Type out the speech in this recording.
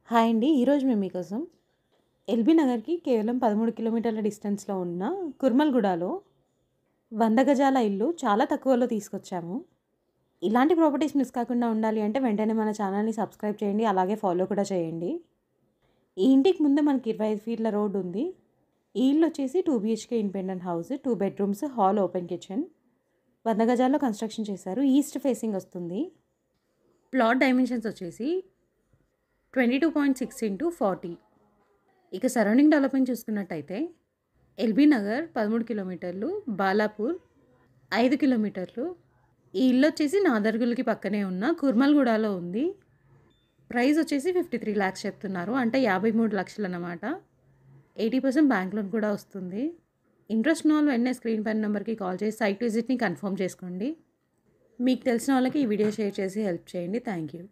Hi అండి. ఈరోజు మేము మీకోసం ఎల్బీ నగర్‌కి కేవలం 13 కిలోమీటర్ల డిస్టెన్స్‌లో ఉన్న కుర్మల్‌గూడలో 100 గజాల ఇల్లు చాలా తక్కువలో తీసుకొచ్చాము. ఇలాంటి ప్రాపర్టీస్ మిస్ కాకుండా ఉండాలి అంటే వెంటనే మన ఛానల్‌ని సబ్స్క్రైబ్ చేయండి. అలాగే ఫాలో కూడా చేయండి. ఈ ఇంటికి ముందే మనకి 25 ఫీట్ల రోడ్ ఉంది. ఈ ఇల్లు వచ్చేసి 2 BHK independent house, 2 bedrooms, hall, open kitchen. 100 గజాల్లో కన్‌స్ట్రక్షన్ చేశారు. ఈస్ట్ ఫేసింగ్ వస్తుంది. ప్లాట్ డైమెన్షన్స్ వచ్చేసి 22.6 ఇంటూ 40. ఇక సరౌండింగ్ డెవలప్మెంట్ చూసుకున్నట్టయితే ఎల్బీ నగర్ 13 కిలోమీటర్లు, బాలాపూర్ 5 కిలోమీటర్లు. ఈ ఇల్లు వచ్చేసి నాదర్గుల్కి పక్కనే ఉన్న కుర్మల్గూడలో ఉంది. ప్రైస్ వచ్చేసి 53 lakhs చెప్తున్నారు, అంటే 53 లక్షలు అన్నమాట. 80% బ్యాంక్ లోన్ కూడా వస్తుంది. ఇంట్రెస్ట్ ఉన్న వాళ్ళు వెంటనే స్క్రీన్ పైన నెంబర్కి కాల్ చేసి సైట్ విజిట్ని కన్ఫర్మ్ చేసుకోండి. మీకు తెలిసిన వాళ్ళకి ఈ వీడియో షేర్ చేసి హెల్ప్ చేయండి. Thank you.